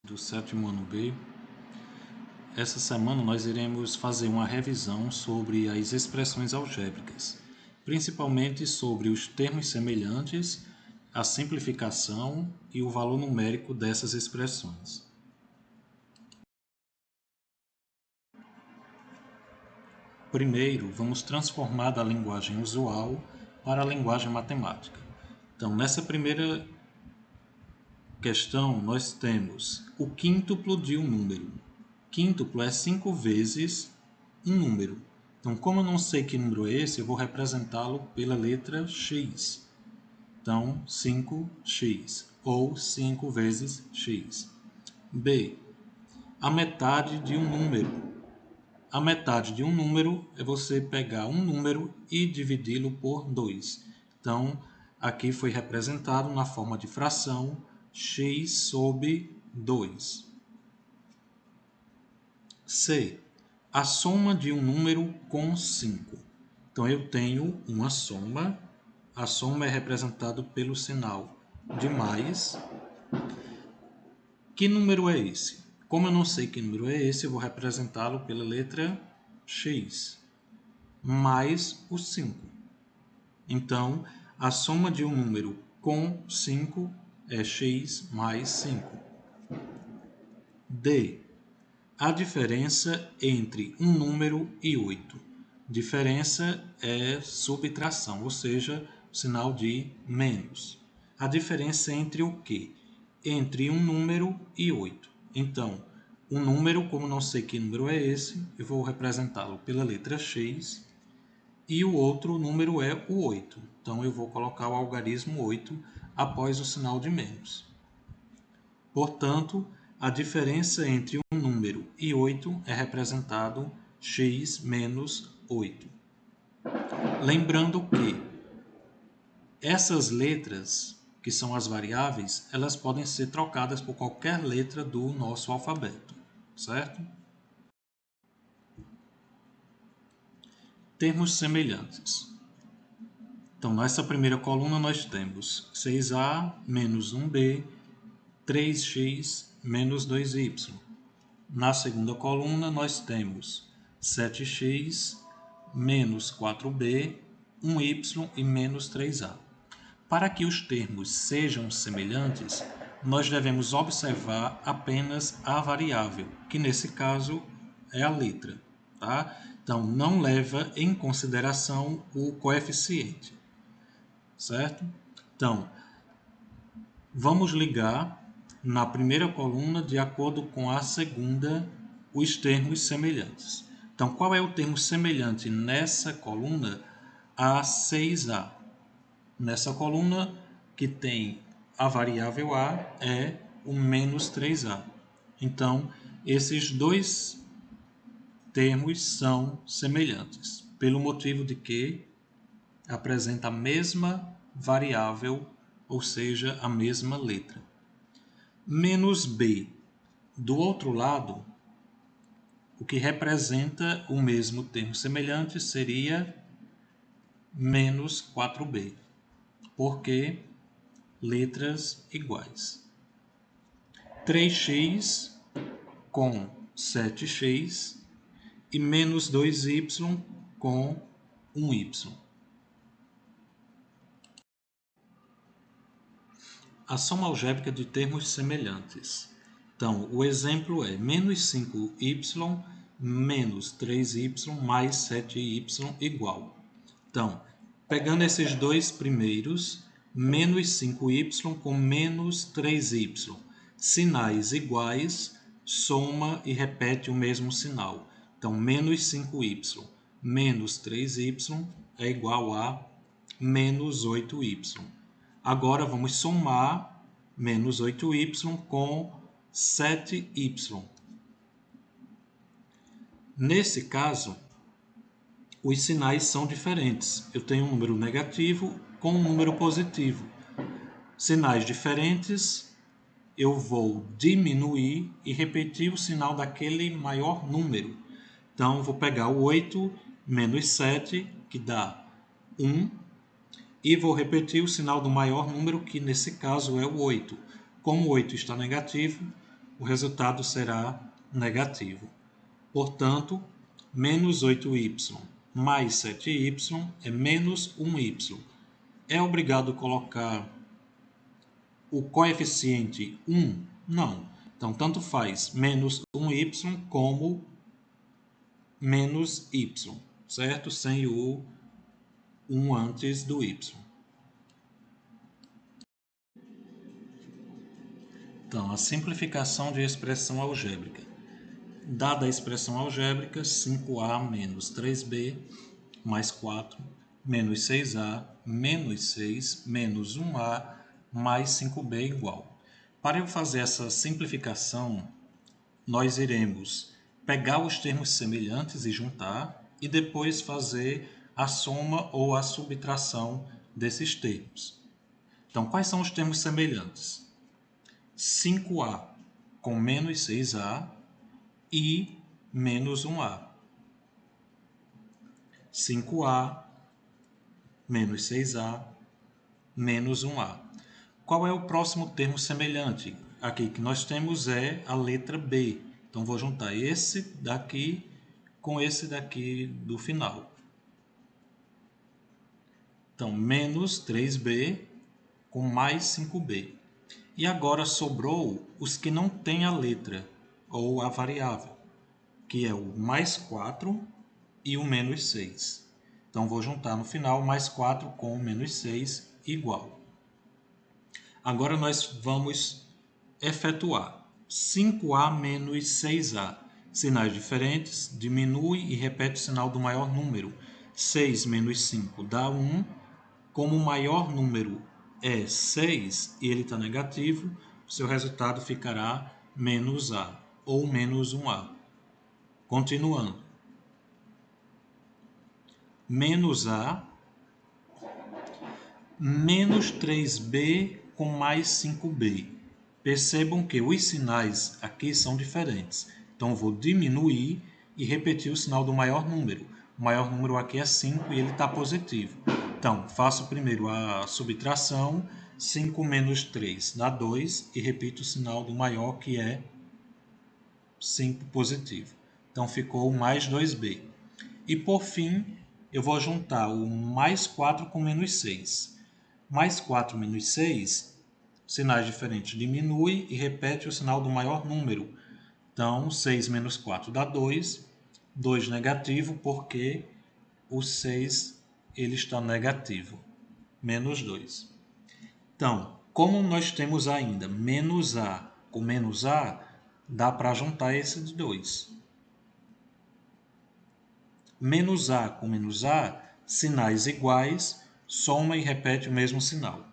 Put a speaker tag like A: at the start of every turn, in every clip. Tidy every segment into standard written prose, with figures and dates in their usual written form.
A: Do sétimo ano B. Essa semana nós iremos fazer uma revisão sobre as expressões algébricas, principalmente sobre os termos semelhantes, a simplificação e o valor numérico dessas expressões. Primeiro, vamos transformar da linguagem usual para a linguagem matemática. Então, nessa primeira questão, nós temos o quíntuplo de um número. Quíntuplo é 5 vezes um número. Então, como eu não sei que número é esse, eu vou representá-lo pela letra x. Então, 5x, ou 5 vezes x. B. A metade de um número. A metade de um número é você pegar um número e dividi-lo por 2. Então, aqui foi representado na forma de fração x sobre 2. C. A soma de um número com 5. Então, eu tenho uma soma. A soma é representada pelo sinal de mais. Que número é esse? Como eu não sei que número é esse, eu vou representá-lo pela letra x, mais o 5. Então, a soma de um número com 5 é x mais 5. D. A diferença entre um número e 8. Diferença é subtração, ou seja, o sinal de menos. A diferença é entre o quê? Entre um número e 8. Então, um número, como não sei que número é esse, eu vou representá-lo pela letra x, e o outro número é o 8. Então, eu vou colocar o algarismo 8 após o sinal de menos. Portanto, a diferença entre um número e 8 é representado x menos 8. Lembrando que essas letras, que são as variáveis, elas podem ser trocadas por qualquer letra do nosso alfabeto, certo? Termos semelhantes. Então, nessa primeira coluna nós temos 6a menos 1b, 3x menos 2y. Na segunda coluna, nós temos 7x menos 4b, 1y e menos 3a. Para que os termos sejam semelhantes, nós devemos observar apenas a variável, que nesse caso é a letra. Tá? Então, não leva em consideração o coeficiente. Certo? Então, vamos ligar na primeira coluna de acordo com a segunda os termos semelhantes. Então, qual é o termo semelhante nessa coluna? A 6a. Nessa coluna que tem a variável a é o menos 3a. Então, esses dois termos são semelhantes, pelo motivo de que apresenta a mesma variável, ou seja, a mesma letra. Menos b. Do outro lado, o que representa o mesmo termo semelhante seria menos 4b, porque letras iguais. 3x com 7x e menos 2y com 1y. A soma algébrica de termos semelhantes. Então, o exemplo é menos 5y menos 3y mais 7y igual. Então, pegando esses dois primeiros, menos 5y com menos 3y. Sinais iguais, soma e repete o mesmo sinal. Então, menos 5y menos 3y é igual a menos 8y. Agora vamos somar menos 8y com 7y. Nesse caso, os sinais são diferentes. Eu tenho um número negativo com um número positivo. Sinais diferentes, eu vou diminuir e repetir o sinal daquele maior número. Então, vou pegar o 8 menos 7, que dá 1. E vou repetir o sinal do maior número, que nesse caso é o 8. Como o 8 está negativo, o resultado será negativo. Portanto, menos 8y mais 7y é menos 1y. É obrigado colocar o coeficiente 1? Não. Então, tanto faz menos 1y como menos y, certo? Sem o 1 antes do y. Então, a simplificação de expressão algébrica. Dada a expressão algébrica, 5a menos 3b mais 4 menos 6a menos 6 menos 1a mais 5b igual. Para eu fazer essa simplificação, nós iremos pegar os termos semelhantes e juntar e depois fazer a soma ou a subtração desses termos. Então, quais são os termos semelhantes? 5a com menos 6a e menos 1a. 5a menos 6a menos 1a. Qual é o próximo termo semelhante? Aqui que nós temos é a letra B. Então, vou juntar esse daqui com esse daqui do final. Então, menos 3b com mais 5b. E agora sobrou os que não têm a letra ou a variável, que é o mais 4 e o menos 6. Então, vou juntar no final mais 4 com menos 6 igual. Agora, nós vamos efetuar 5a menos 6a. Sinais diferentes, diminui e repete o sinal do maior número. 6 menos 5 dá 1. Como o maior número é 6 e ele está negativo, o seu resultado ficará menos a ou menos 1a. Continuando. Menos a, menos 3b com mais 5b. Percebam que os sinais aqui são diferentes. Então, vou diminuir e repetir o sinal do maior número. O maior número aqui é 5 e ele está positivo. Então, faço primeiro a subtração. 5 menos 3 dá 2 e repito o sinal do maior, que é 5 positivo. Então, ficou mais 2b. E, por fim, eu vou juntar o mais 4 com menos 6. Mais 4 menos 6, sinais diferentes, diminui e repete o sinal do maior número. Então, 6 menos 4 dá 2. 2 negativo, porque o 6 ele está negativo. Menos 2. Então, como nós temos ainda menos a com menos a, dá para juntar esses dois. Menos a com menos a, sinais iguais, soma e repete o mesmo sinal.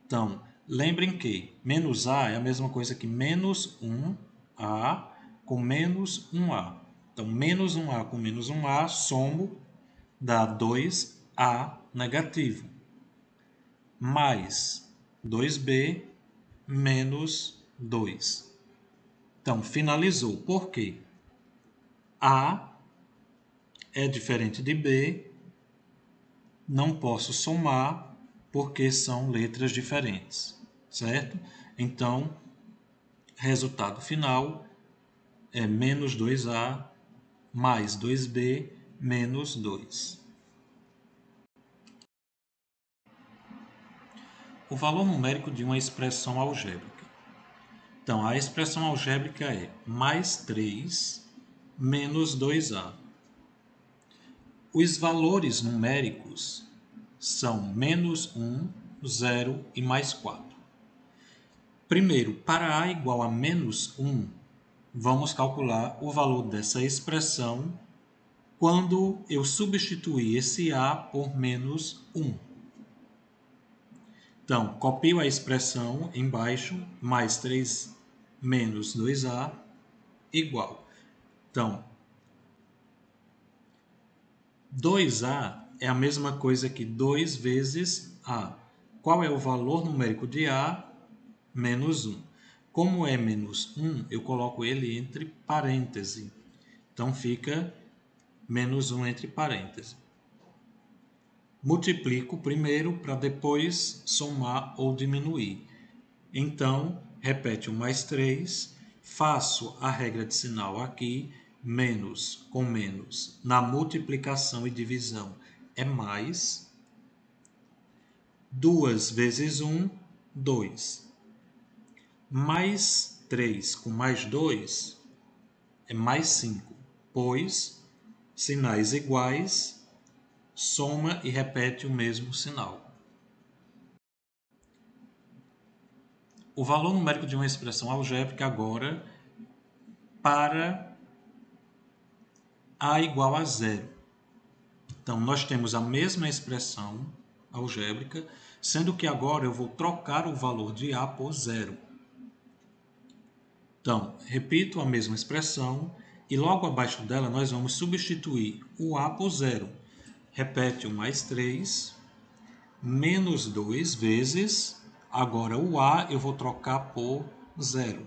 A: Então, lembrem que menos a é a mesma coisa que menos 1a com menos 1a. Então, menos 1a com menos 1a, somo, dá 2a negativo. Mais 2b menos 2. Então, finalizou. Por quê? A é diferente de B, não posso somar porque são letras diferentes, certo? Então, resultado final é menos 2a mais 2b menos 2. O valor numérico de uma expressão algébrica. Então, a expressão algébrica é mais 3 menos 2a. Os valores numéricos são menos 1, 0 e mais 4. Primeiro, para a igual a menos 1, vamos calcular o valor dessa expressão quando eu substituir esse a por menos 1. Então, copio a expressão embaixo, mais 3 menos 2a, igual. Então, 2a é a mesma coisa que 2 vezes a. Qual é o valor numérico de a? Menos 1. Como é menos 1, eu coloco ele entre parênteses. Então, fica menos 1 entre parênteses. Multiplico primeiro para depois somar ou diminuir. Então, repete o mais 3, Faço a regra de sinal aqui, menos com menos, na multiplicação e divisão é mais. 2 vezes 1, 2. Mais 3 com mais 2 é mais 5, pois sinais iguais, soma e repete o mesmo sinal. O valor numérico de uma expressão algébrica agora para a igual a zero. Então, nós temos a mesma expressão algébrica, sendo que agora eu vou trocar o valor de a por zero. Então, repito a mesma expressão e logo abaixo dela nós vamos substituir o a por zero. Repete o mais 3, menos 2 vezes, agora o a eu vou trocar por zero.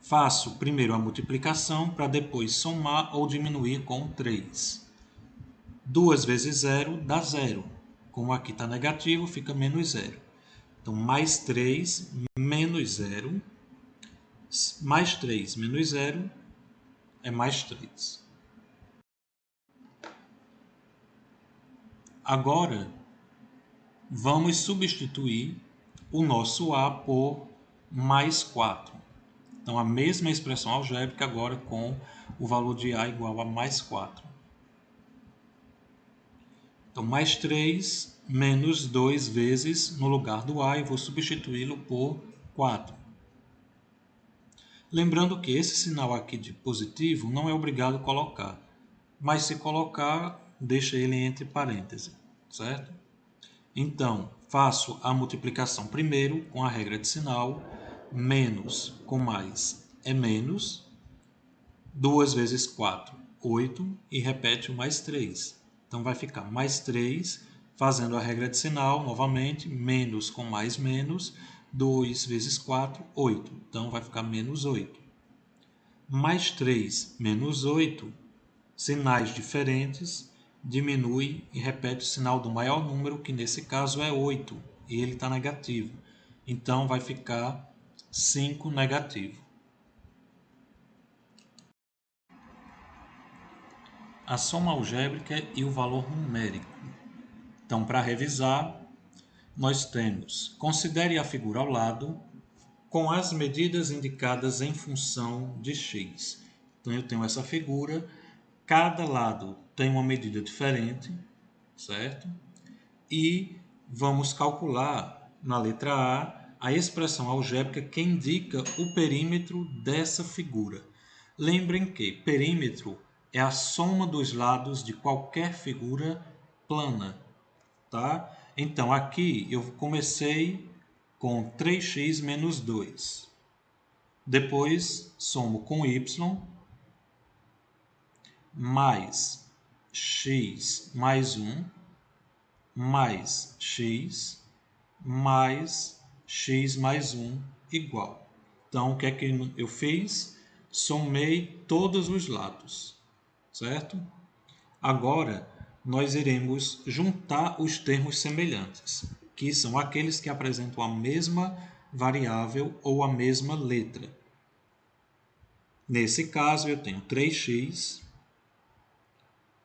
A: Faço primeiro a multiplicação para depois somar ou diminuir com 3. 2 vezes 0 dá 0. Como aqui está negativo, fica menos 0. Então, mais 3 menos 0. Mais 3 menos 0 é mais 3. Agora, vamos substituir o nosso a por mais 4. Então, a mesma expressão algébrica agora com o valor de a igual a mais 4. Então, mais 3 menos 2 vezes, no lugar do a, eu vou substituí-lo por 4. Lembrando que esse sinal aqui de positivo não é obrigado a colocar, mas se colocar, deixa ele entre parênteses, certo? Então, faço a multiplicação primeiro com a regra de sinal, menos com mais é menos, 2 vezes 4, 8, e repete o mais 3. Então, vai ficar mais 3, fazendo a regra de sinal, novamente, menos com mais menos, 2 vezes 4, 8. Então, vai ficar menos 8. Mais 3 menos 8, sinais diferentes, diminui e repete o sinal do maior número, que nesse caso é 8, e ele está negativo. Então, vai ficar 5 negativo. A soma algébrica e o valor numérico. Então, para revisar, nós temos: considere a figura ao lado com as medidas indicadas em função de x. Então, eu tenho essa figura, cada lado tem uma medida diferente, certo? E vamos calcular, na letra a expressão algébrica que indica o perímetro dessa figura. Lembrem que perímetro é a soma dos lados de qualquer figura plana, tá? Então, aqui eu comecei com 3x menos 2. Depois, somo com y, mais x mais 1, mais x, mais x mais 1 igual. Então, o que é que eu fiz? Somei todos os lados, certo? Agora, nós iremos juntar os termos semelhantes, que são aqueles que apresentam a mesma variável ou a mesma letra. Nesse caso, eu tenho 3x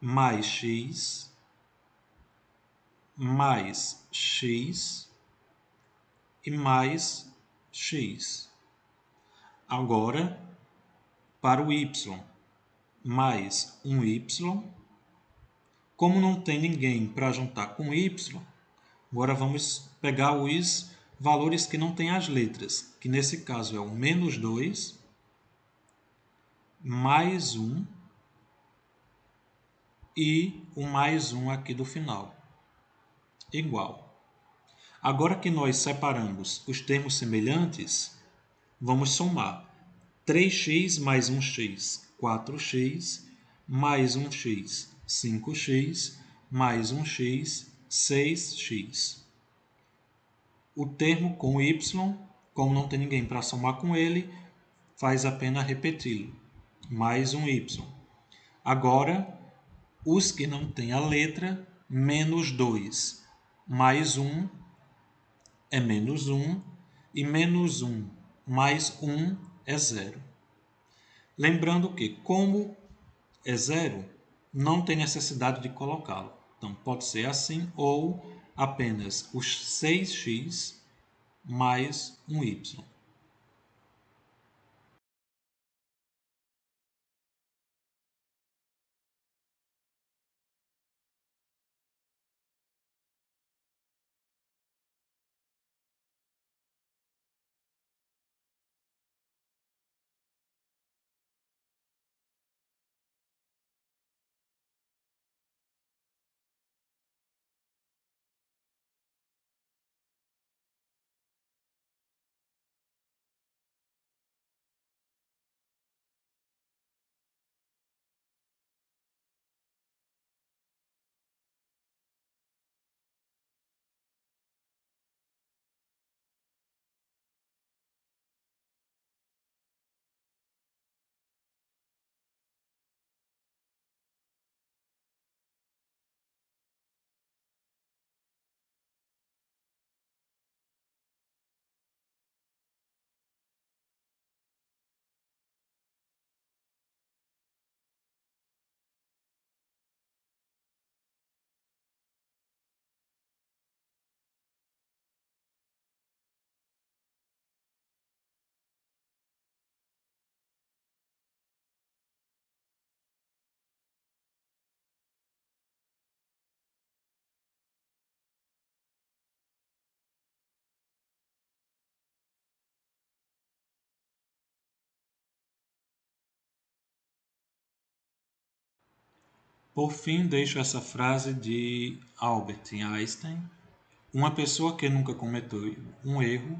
A: mais x mais x e mais x. Agora, para o y, mais um y. Como não tem ninguém para juntar com y, agora vamos pegar os valores que não têm as letras, que nesse caso é o menos 2, mais 1 e o mais 1 aqui do final, igual. Agora que nós separamos os termos semelhantes, vamos somar 3x mais 1x, 4x, mais 1x, 5x, mais 1x, 6x. O termo com y, como não tem ninguém para somar com ele, faz apenas repeti-lo, mais um y. Agora, os que não têm a letra, menos 2, mais 1 é menos 1, e menos 1 mais 1 é zero. Lembrando que, como é zero, não tem necessidade de colocá-lo. Então, pode ser assim ou apenas os 6x mais um y. Por fim, deixo essa frase de Albert Einstein: uma pessoa que nunca cometeu um erro,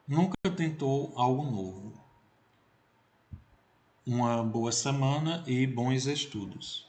A: nunca tentou algo novo. Uma boa semana e bons estudos.